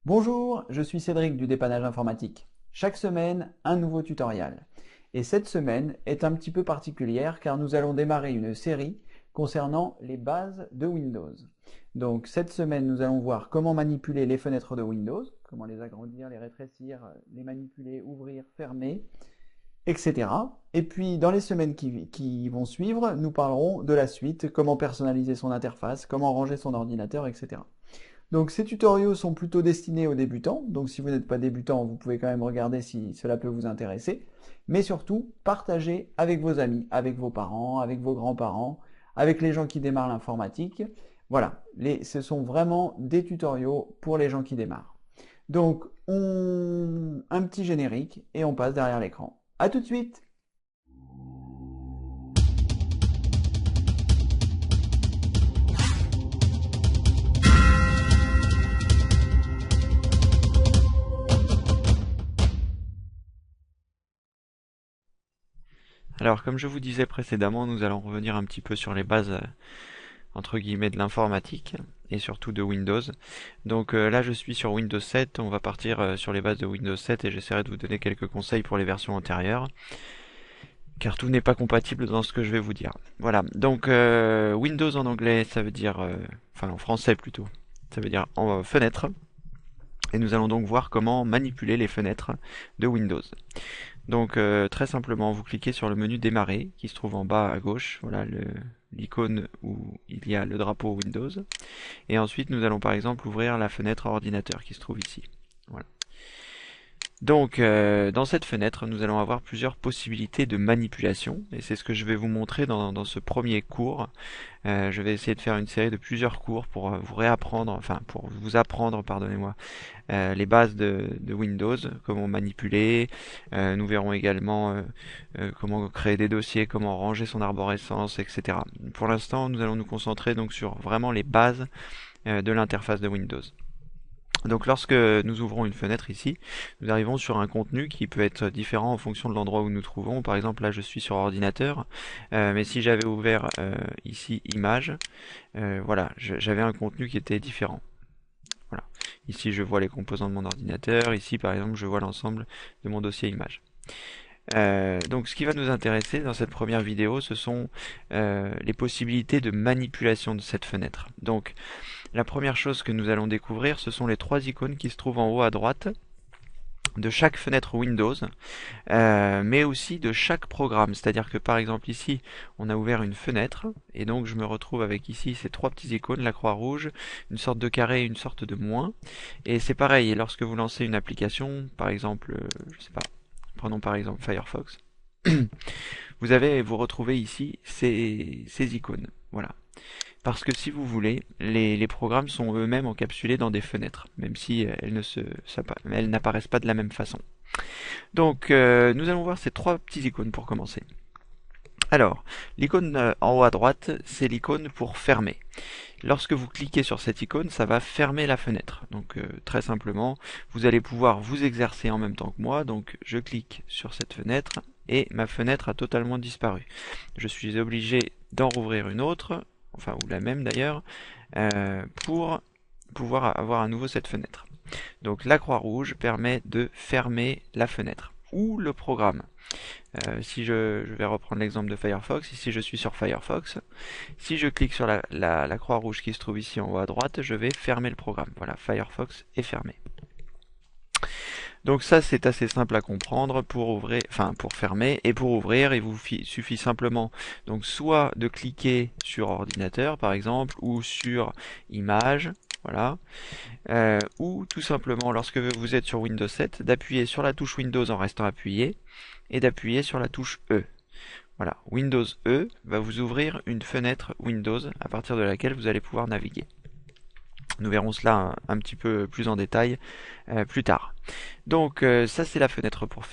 Bonjour, je suis Cédric du dépannage informatique. Chaque semaine, un nouveau tutoriel. Et cette semaine est un petit peu particulière car nous allons démarrer une série concernant les bases de Windows. Donc cette semaine, nous allons voir comment manipuler les fenêtres de Windows, comment les agrandir, les rétrécir, les manipuler, ouvrir, fermer, etc. Et puis dans les semaines qui vont suivre, nous parlerons de la suite, comment personnaliser son interface, comment ranger son ordinateur, etc. Donc ces tutoriaux sont plutôt destinés aux débutants, donc si vous n'êtes pas débutant, vous pouvez quand même regarder si cela peut vous intéresser. Mais surtout, partagez avec vos amis, avec vos parents, avec vos grands-parents, avec les gens qui démarrent l'informatique. Voilà, ce sont vraiment des tutoriaux pour les gens qui démarrent. Donc, un petit générique et on passe derrière l'écran. A tout de suite! Alors, comme je vous disais précédemment, nous allons revenir un petit peu sur les bases, entre guillemets, de l'informatique, et surtout de Windows. Donc là, je suis sur Windows 7, on va partir sur les bases de Windows 7, et j'essaierai de vous donner quelques conseils pour les versions antérieures, car tout n'est pas compatible dans ce que je vais vous dire. Voilà, donc Windows en anglais, ça veut dire, enfin en français plutôt, ça veut dire fenêtre, et nous allons donc voir comment manipuler les fenêtres de Windows. Donc très simplement, vous cliquez sur le menu démarrer qui se trouve en bas à gauche, voilà l'icône où il y a le drapeau Windows. Et ensuite nous allons par exemple ouvrir la fenêtre ordinateur qui se trouve ici. Voilà. Donc dans cette fenêtre, nous allons avoir plusieurs possibilités de manipulation et c'est ce que je vais vous montrer dans ce premier cours. Je vais essayer de faire une série de plusieurs cours pour vous réapprendre, enfin pour vous apprendre, pardonnez-moi, les bases de Windows, comment manipuler. Nous verrons également comment créer des dossiers, comment ranger son arborescence, etc. Pour l'instant, nous allons nous concentrer donc sur vraiment les bases de l'interface de Windows. Donc lorsque nous ouvrons une fenêtre ici, nous arrivons sur un contenu qui peut être différent en fonction de l'endroit où nous nous trouvons. Par exemple là je suis sur ordinateur, mais si j'avais ouvert ici images, voilà, j'avais un contenu qui était différent. Voilà. Ici je vois les composants de mon ordinateur, ici par exemple je vois l'ensemble de mon dossier images. Donc ce qui va nous intéresser dans cette première vidéo, ce sont les possibilités de manipulation de cette fenêtre. Donc la première chose que nous allons découvrir, ce sont les trois icônes qui se trouvent en haut à droite de chaque fenêtre Windows, mais aussi de chaque programme. C'est-à-dire que par exemple ici, on a ouvert une fenêtre, et donc je me retrouve avec ici ces trois petites icônes, la croix rouge, une sorte de carré et une sorte de moins. Et c'est pareil, lorsque vous lancez une application, par exemple, je sais pas, prenons par exemple Firefox, vous retrouvez ici ces icônes. Voilà. Parce que si vous voulez, les programmes sont eux-mêmes encapsulés dans des fenêtres, même si elles n'apparaissent pas de la même façon. Donc, nous allons voir ces trois petites icônes pour commencer. Alors, l'icône en haut à droite, c'est l'icône pour fermer. Lorsque vous cliquez sur cette icône, ça va fermer la fenêtre. Donc, très simplement, vous allez pouvoir vous exercer en même temps que moi. Donc, je clique sur cette fenêtre et ma fenêtre a totalement disparu. Je suis obligé d'en rouvrir une autre, enfin ou la même d'ailleurs, pour pouvoir avoir à nouveau cette fenêtre. Donc la croix rouge permet de fermer la fenêtre ou le programme. Si je vais reprendre l'exemple de Firefox, ici je suis sur Firefox. Si je clique sur la croix rouge qui se trouve ici en haut à droite, je vais fermer le programme. Voilà, Firefox est fermé. Donc ça c'est assez simple à comprendre pour ouvrir, enfin pour fermer et pour ouvrir il vous suffit simplement donc soit de cliquer sur ordinateur par exemple ou sur image, voilà, ou tout simplement lorsque vous êtes sur Windows 7 d'appuyer sur la touche Windows en restant appuyé et d'appuyer sur la touche E. Voilà, Windows E va vous ouvrir une fenêtre Windows à partir de laquelle vous allez pouvoir naviguer. Nous verrons cela un petit peu plus en détail plus tard. Donc ça c'est la fenêtre pour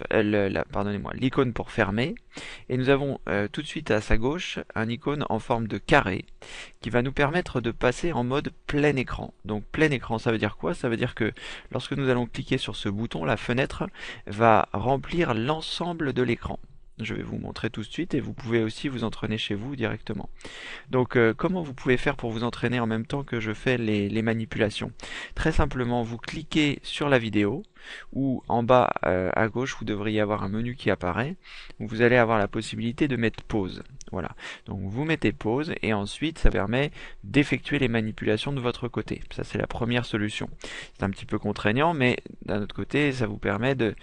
pardonnez-moi, l'icône pour fermer. Et nous avons tout de suite à sa gauche un icône en forme de carré qui va nous permettre de passer en mode plein écran. Donc plein écran, ça veut dire quoi? Ça veut dire que lorsque nous allons cliquer sur ce bouton, la fenêtre va remplir l'ensemble de l'écran. Je vais vous montrer tout de suite et vous pouvez aussi vous entraîner chez vous directement. Donc comment vous pouvez faire pour vous entraîner en même temps que je fais les manipulations? Très simplement, vous cliquez sur la vidéo ou en bas à gauche, vous devriez avoir un menu qui apparaît où vous allez avoir la possibilité de mettre pause. Voilà. Donc vous mettez pause et ensuite ça permet d'effectuer les manipulations de votre côté. Ça c'est la première solution. C'est un petit peu contraignant, mais d'un autre côté, ça vous permet de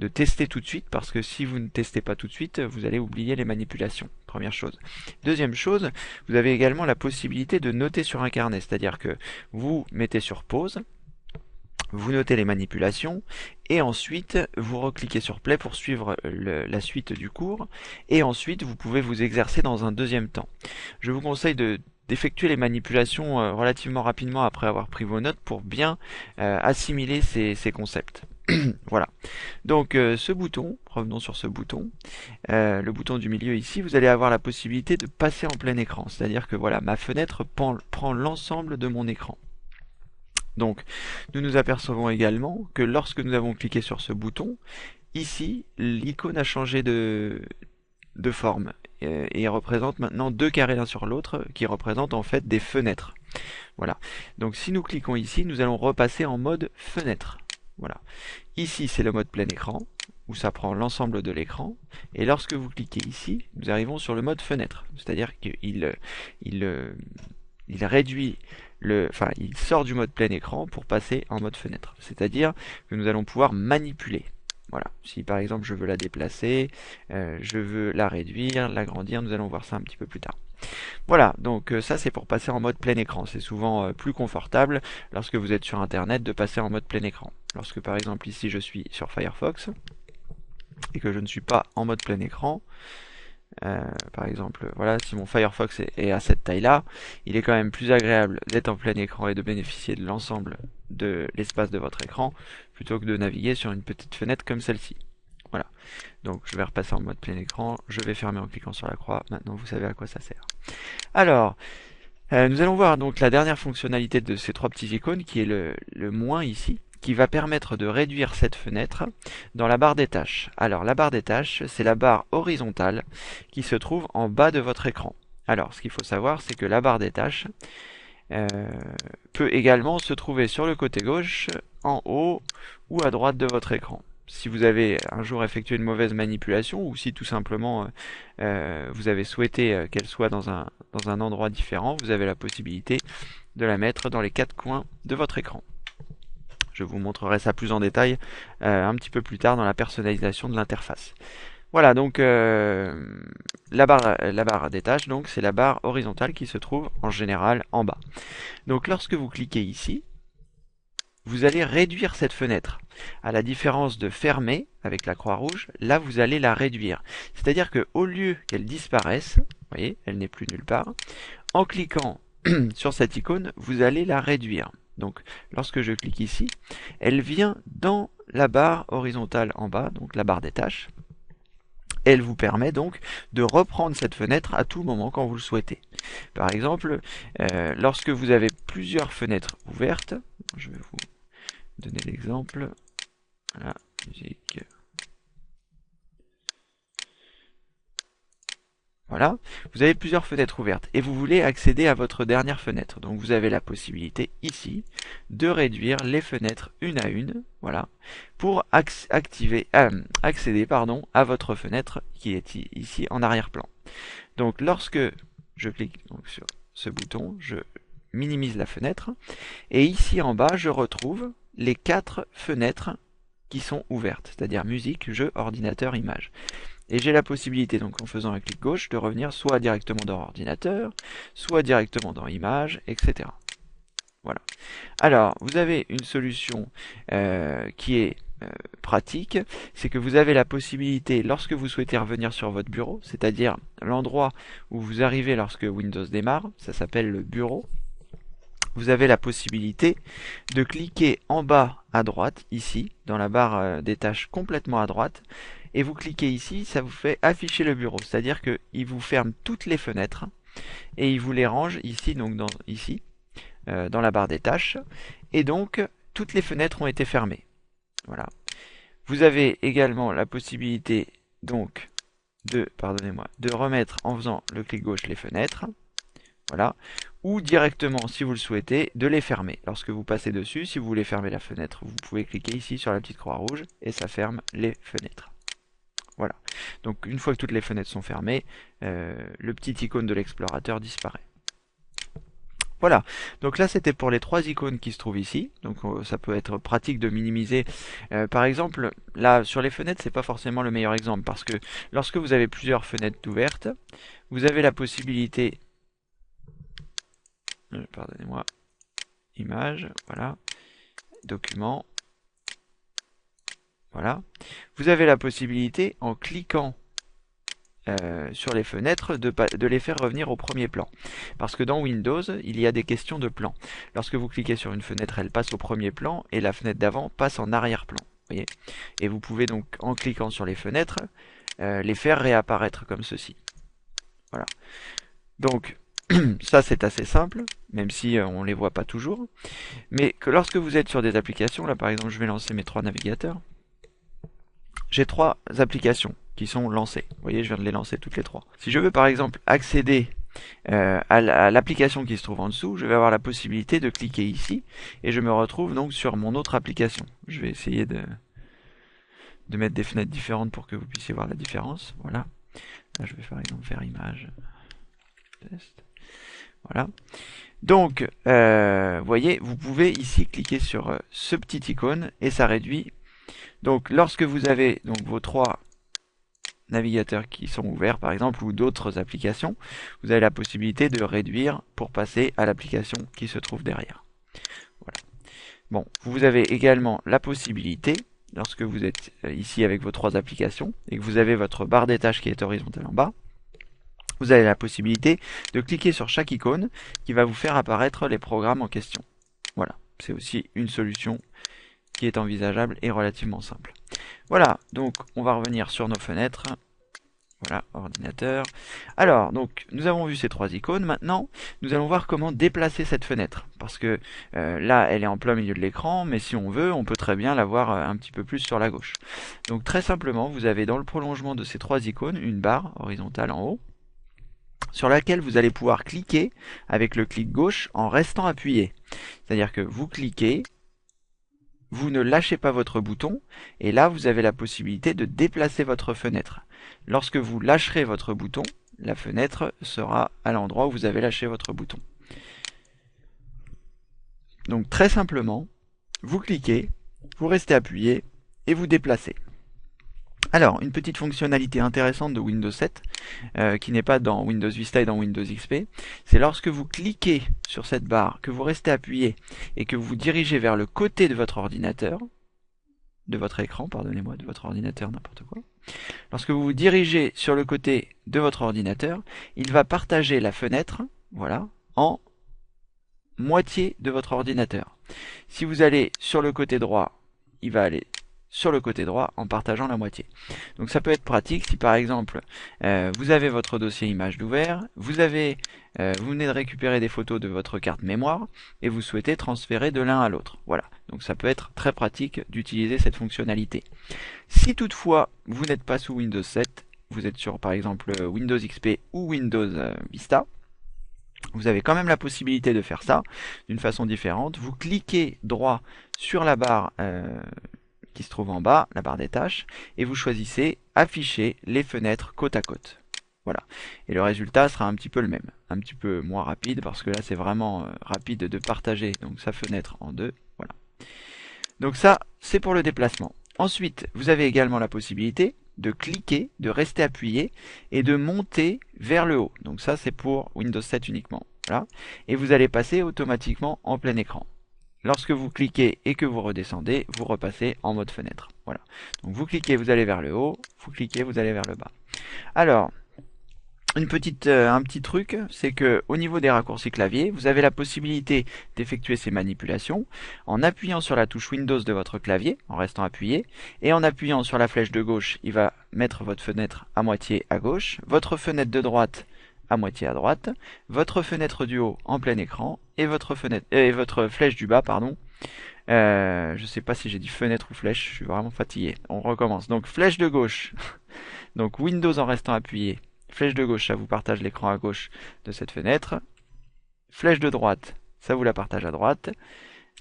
tester tout de suite parce que si vous ne testez pas tout de suite, vous allez oublier les manipulations. Première chose. Deuxième chose, vous avez également la possibilité de noter sur un carnet, c'est-à-dire que vous mettez sur pause, vous notez les manipulations et ensuite vous recliquez sur play pour suivre la suite du cours et ensuite vous pouvez vous exercer dans un deuxième temps. Je vous conseille d'effectuer les manipulations relativement rapidement après avoir pris vos notes pour bien assimiler ces concepts. Voilà. Donc ce bouton, revenons sur ce bouton, le bouton du milieu ici, vous allez avoir la possibilité de passer en plein écran. C'est-à-dire que voilà, ma fenêtre prend l'ensemble de mon écran. Donc nous nous apercevons également que lorsque nous avons cliqué sur ce bouton, ici l'icône a changé de forme et représente maintenant deux carrés l'un sur l'autre qui représentent en fait des fenêtres. Voilà. Donc si nous cliquons ici, nous allons repasser en mode fenêtre. Voilà. Ici c'est le mode plein écran où ça prend l'ensemble de l'écran et lorsque vous cliquez ici, nous arrivons sur le mode fenêtre. C'est-à-dire qu'il réduit il sort du mode plein écran pour passer en mode fenêtre. C'est-à-dire que nous allons pouvoir manipuler. Voilà. Si par exemple je veux la déplacer, je veux la réduire, l'agrandir, nous allons voir ça un petit peu plus tard. Voilà, donc ça c'est pour passer en mode plein écran. C'est souvent plus confortable lorsque vous êtes sur internet de passer en mode plein écran. Lorsque par exemple ici je suis sur Firefox et que je ne suis pas en mode plein écran, par exemple, voilà, si mon Firefox est à cette taille-là, il est quand même plus agréable d'être en plein écran et de bénéficier de l'ensemble de l'espace de votre écran plutôt que de naviguer sur une petite fenêtre comme celle-ci. Voilà. Donc je vais repasser en mode plein écran, je vais fermer en cliquant sur la croix. Maintenant vous savez à quoi ça sert. Alors, nous allons voir donc la dernière fonctionnalité de ces trois petits icônes qui est le moins ici, qui va permettre de réduire cette fenêtre dans la barre des tâches. Alors la barre des tâches, c'est la barre horizontale qui se trouve en bas de votre écran. Alors ce qu'il faut savoir, c'est que la barre des tâches peut également se trouver sur le côté gauche, en haut ou à droite de votre écran. Si vous avez un jour effectué une mauvaise manipulation ou si tout simplement vous avez souhaité qu'elle soit dans un endroit différent, vous avez la possibilité de la mettre dans les quatre coins de votre écran. Je vous montrerai ça plus en détail un petit peu plus tard dans la personnalisation de l'interface. Voilà, donc la barre des tâches, donc c'est la barre horizontale qui se trouve en général en bas. Donc lorsque vous cliquez ici, vous allez réduire cette fenêtre. À la différence de fermer avec la croix rouge, là vous allez la réduire. C'est-à-dire que au lieu qu'elle disparaisse, vous voyez, elle n'est plus nulle part, en cliquant sur cette icône, vous allez la réduire. Donc lorsque je clique ici, elle vient dans la barre horizontale en bas, donc la barre des tâches. Elle vous permet donc de reprendre cette fenêtre à tout moment quand vous le souhaitez. Par exemple, lorsque vous avez plusieurs fenêtres ouvertes, je vais vous donner l'exemple. Voilà, musique. Voilà, vous avez plusieurs fenêtres ouvertes et vous voulez accéder à votre dernière fenêtre. Donc vous avez la possibilité ici de réduire les fenêtres une à une, voilà, pour accéder à votre fenêtre qui est ici en arrière-plan. Donc lorsque je clique donc, sur ce bouton, je minimise la fenêtre et ici en bas je retrouve les quatre fenêtres qui sont ouvertes, c'est-à-dire musique, jeu, ordinateur, image. Et j'ai la possibilité, donc en faisant un clic gauche, de revenir soit directement dans ordinateur, soit directement dans image, etc. Voilà. Alors, vous avez une solution qui est pratique, c'est que vous avez la possibilité, lorsque vous souhaitez revenir sur votre bureau, c'est-à-dire l'endroit où vous arrivez lorsque Windows démarre, ça s'appelle le bureau, vous avez la possibilité de cliquer en bas à droite, ici, dans la barre des tâches complètement à droite, et vous cliquez ici, ça vous fait afficher le bureau, c'est-à-dire qu'il vous ferme toutes les fenêtres, et il vous les range ici, donc dans la barre des tâches, et donc toutes les fenêtres ont été fermées. Voilà. Vous avez également la possibilité donc de remettre en faisant le clic gauche les fenêtres. Voilà. Ou directement, si vous le souhaitez, de les fermer. Lorsque vous passez dessus, si vous voulez fermer la fenêtre, vous pouvez cliquer ici sur la petite croix rouge et ça ferme les fenêtres. Voilà. Donc une fois que toutes les fenêtres sont fermées, le petit icône de l'explorateur disparaît. Voilà, donc là c'était pour les trois icônes qui se trouvent ici, donc ça peut être pratique de minimiser. Par exemple, là sur les fenêtres c'est pas forcément le meilleur exemple, parce que lorsque vous avez plusieurs fenêtres ouvertes, vous avez la possibilité, pardonnez-moi, image, voilà, document, voilà, vous avez la possibilité en cliquant sur les fenêtres de les faire revenir au premier plan. Parce que dans Windows, il y a des questions de plan. Lorsque vous cliquez sur une fenêtre, elle passe au premier plan et la fenêtre d'avant passe en arrière-plan. Voyez. Et vous pouvez donc, en cliquant sur les fenêtres, les faire réapparaître comme ceci. Voilà. Donc, ça c'est assez simple, même si on ne les voit pas toujours. Mais que lorsque vous êtes sur des applications, là par exemple je vais lancer mes trois navigateurs, j'ai trois applications qui sont lancées. Vous voyez, je viens de les lancer toutes les trois. Si je veux par exemple accéder à l'application qui se trouve en dessous, je vais avoir la possibilité de cliquer ici et je me retrouve donc sur mon autre application. Je vais essayer de mettre des fenêtres différentes pour que vous puissiez voir la différence. Voilà. Là, je vais par exemple faire image. Test. Voilà. Donc, vous voyez, vous pouvez ici cliquer sur ce petit icône et ça réduit. Donc, lorsque vous avez donc vos trois navigateurs qui sont ouverts par exemple ou d'autres applications, vous avez la possibilité de réduire pour passer à l'application qui se trouve derrière. Voilà. Bon, vous avez également la possibilité, lorsque vous êtes ici avec vos trois applications et que vous avez votre barre des tâches qui est horizontale en bas, vous avez la possibilité de cliquer sur chaque icône qui va vous faire apparaître les programmes en question. Voilà, c'est aussi une solution qui est envisageable et relativement simple. Voilà, donc on va revenir sur nos fenêtres. Voilà, ordinateur. Alors, donc nous avons vu ces trois icônes. Maintenant, nous allons voir comment déplacer cette fenêtre. Parce que là, elle est en plein milieu de l'écran, mais si on veut, on peut très bien la voir un petit peu plus sur la gauche. Donc très simplement, vous avez dans le prolongement de ces trois icônes, une barre horizontale en haut, sur laquelle vous allez pouvoir cliquer avec le clic gauche en restant appuyé. C'est-à-dire que vous cliquez, vous ne lâchez pas votre bouton, et là vous avez la possibilité de déplacer votre fenêtre. Lorsque vous lâcherez votre bouton, la fenêtre sera à l'endroit où vous avez lâché votre bouton. Donc très simplement, vous cliquez, vous restez appuyé, et vous déplacez. Alors, une petite fonctionnalité intéressante de Windows 7, qui n'est pas dans Windows Vista et dans Windows XP, c'est lorsque vous cliquez sur cette barre, que vous restez appuyé et que vous vous dirigez vers le côté de votre ordinateur, de votre écran, pardonnez-moi, de votre ordinateur, n'importe quoi. Lorsque vous vous dirigez sur le côté de votre ordinateur, il va partager la fenêtre, voilà, en moitié de votre ordinateur. Si vous allez sur le côté droit, il va aller sur le côté droit en partageant la moitié. Donc ça peut être pratique si par exemple vous avez votre dossier image d'ouvert, vous venez de récupérer des photos de votre carte mémoire et vous souhaitez transférer de l'un à l'autre. Voilà, donc ça peut être très pratique d'utiliser cette fonctionnalité. Si toutefois vous n'êtes pas sous Windows 7, vous êtes sur par exemple Windows XP ou Windows Vista, vous avez quand même la possibilité de faire ça d'une façon différente. Vous cliquez droit sur la barre qui se trouve en bas, la barre des tâches, et vous choisissez afficher les fenêtres côte à côte. Voilà. Et le résultat sera un petit peu le même. Un petit peu moins rapide, parce que là c'est vraiment rapide de partager donc sa fenêtre en deux. Voilà. Donc ça, c'est pour le déplacement. Ensuite, vous avez également la possibilité de cliquer, de rester appuyé, et de monter vers le haut. Donc ça, c'est pour Windows 7 uniquement. Voilà. Et vous allez passer automatiquement en plein écran. Lorsque vous cliquez et que vous redescendez, vous repassez en mode fenêtre. Voilà. Donc vous cliquez, vous allez vers le haut, vous cliquez, vous allez vers le bas. Alors, un petit truc, c'est que au niveau des raccourcis clavier, vous avez la possibilité d'effectuer ces manipulations en appuyant sur la touche Windows de votre clavier, en restant appuyé, et en appuyant sur la flèche de gauche, il va mettre votre fenêtre à moitié à gauche, votre fenêtre de droite à moitié à droite, votre fenêtre du haut en plein écran et votre flèche du bas, pardon. Je sais pas si j'ai dit fenêtre ou flèche, je suis vraiment fatigué. On recommence. Donc flèche de gauche Donc Windows en restant appuyé, flèche de gauche, ça vous partage l'écran à gauche de cette fenêtre. Flèche de droite, ça vous la partage à droite.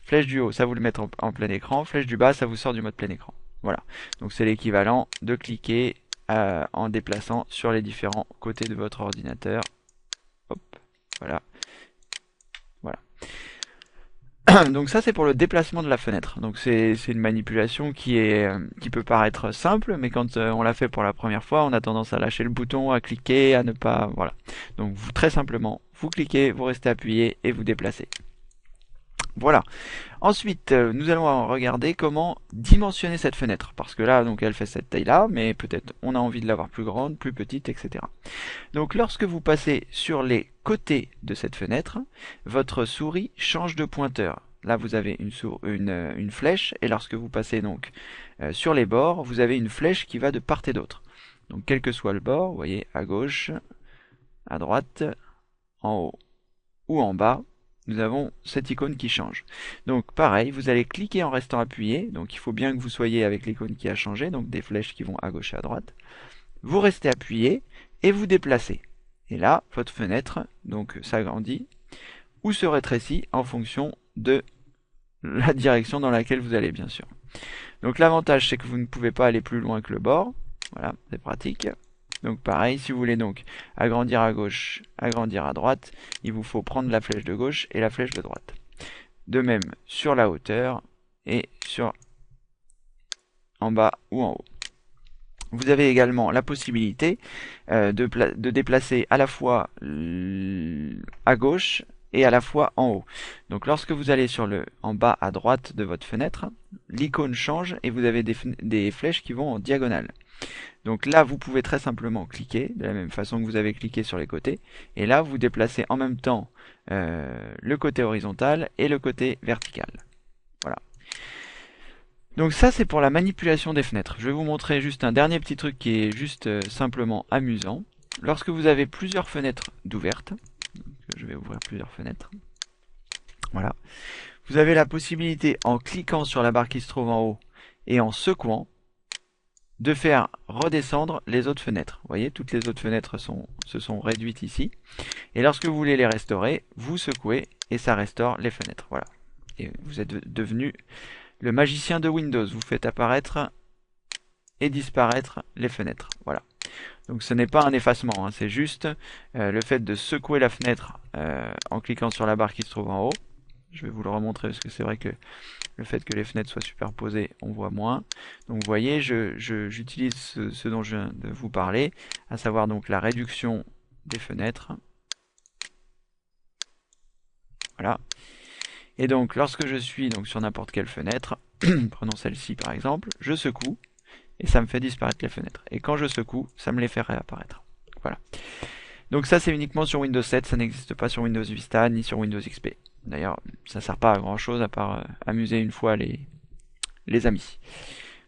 Flèche du haut, ça vous le met en plein écran. Flèche du bas, ça vous sort du mode plein écran. Voilà. Donc c'est l'équivalent de cliquer en déplaçant sur les différents côtés de votre ordinateur. Hop, voilà. Voilà. Donc ça c'est pour le déplacement de la fenêtre. Donc c'est une manipulation qui peut paraître simple, mais quand on l'a fait pour la première fois, on a tendance à lâcher le bouton, à cliquer, à ne pas... Voilà. Donc vous, très simplement, vous cliquez, vous restez appuyé et vous déplacez. Voilà. Ensuite, nous allons regarder comment dimensionner cette fenêtre. Parce que là, donc, elle fait cette taille-là, mais peut-être on a envie de l'avoir plus grande, plus petite, etc. Donc, lorsque vous passez sur les côtés de cette fenêtre, votre souris change de pointeur. Là, vous avez une flèche, et lorsque vous passez donc sur les bords, vous avez une flèche qui va de part et d'autre. Donc, quel que soit le bord, vous voyez, à gauche, à droite, en haut ou en bas, nous avons cette icône qui change. Donc pareil, vous allez cliquer en restant appuyé, donc il faut bien que vous soyez avec l'icône qui a changé, donc des flèches qui vont à gauche et à droite. Vous restez appuyé et vous déplacez. Et là, votre fenêtre donc s'agrandit ou se rétrécit en fonction de la direction dans laquelle vous allez, bien sûr. Donc l'avantage, c'est que vous ne pouvez pas aller plus loin que le bord. Voilà, c'est pratique. Donc pareil, si vous voulez donc agrandir à gauche, agrandir à droite, il vous faut prendre la flèche de gauche et la flèche de droite. De même sur la hauteur et sur en bas ou en haut. Vous avez également la possibilité de déplacer à la fois à gauche et à la fois en haut. Donc lorsque vous allez en bas à droite de votre fenêtre, l'icône change et vous avez des flèches qui vont en diagonale. Donc là, vous pouvez très simplement cliquer, de la même façon que vous avez cliqué sur les côtés, et là, vous déplacez en même temps le côté horizontal et le côté vertical. Voilà. Donc ça, c'est pour la manipulation des fenêtres. Je vais vous montrer juste un dernier petit truc qui est juste simplement amusant. Lorsque vous avez plusieurs fenêtres d'ouvertes, je vais ouvrir plusieurs fenêtres, voilà, vous avez la possibilité, en cliquant sur la barre qui se trouve en haut et en secouant, de faire redescendre les autres fenêtres. Vous voyez, toutes les autres fenêtres se sont réduites ici. Et lorsque vous voulez les restaurer, vous secouez et ça restaure les fenêtres. Voilà. Et vous êtes devenu le magicien de Windows. Vous faites apparaître et disparaître les fenêtres. Voilà. Donc ce n'est pas un effacement, hein, c'est juste le fait de secouer la fenêtre en cliquant sur la barre qui se trouve en haut. Je vais vous le remontrer parce que c'est vrai que le fait que les fenêtres soient superposées, on voit moins. Donc vous voyez, j'utilise ce dont je viens de vous parler, à savoir donc la réduction des fenêtres. Voilà. Et donc lorsque je suis donc sur n'importe quelle fenêtre, prenons celle-ci par exemple, je secoue et ça me fait disparaître les fenêtres. Et quand je secoue, ça me les fait réapparaître. Voilà. Donc ça c'est uniquement sur Windows 7, ça n'existe pas sur Windows Vista ni sur Windows XP. D'ailleurs, ça sert pas à grand chose à part amuser une fois les amis.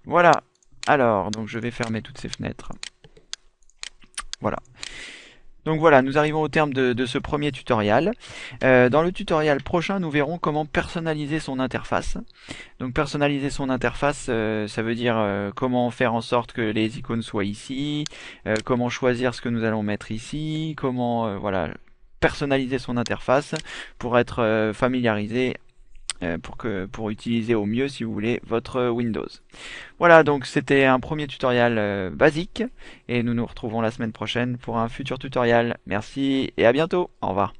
Voilà. Alors, donc je vais fermer toutes ces fenêtres. Voilà. Donc voilà, nous arrivons au terme de ce premier tutoriel. Dans le tutoriel prochain, nous verrons comment personnaliser son interface. Donc personnaliser son interface, ça veut dire comment faire en sorte que les icônes soient ici, comment choisir ce que nous allons mettre ici, comment voilà, personnaliser son interface pour être familiarisé pour utiliser au mieux, si vous voulez, votre Windows. Voilà, donc c'était un premier tutoriel basique et nous nous retrouvons la semaine prochaine pour un futur tutoriel. Merci et à bientôt. Au revoir.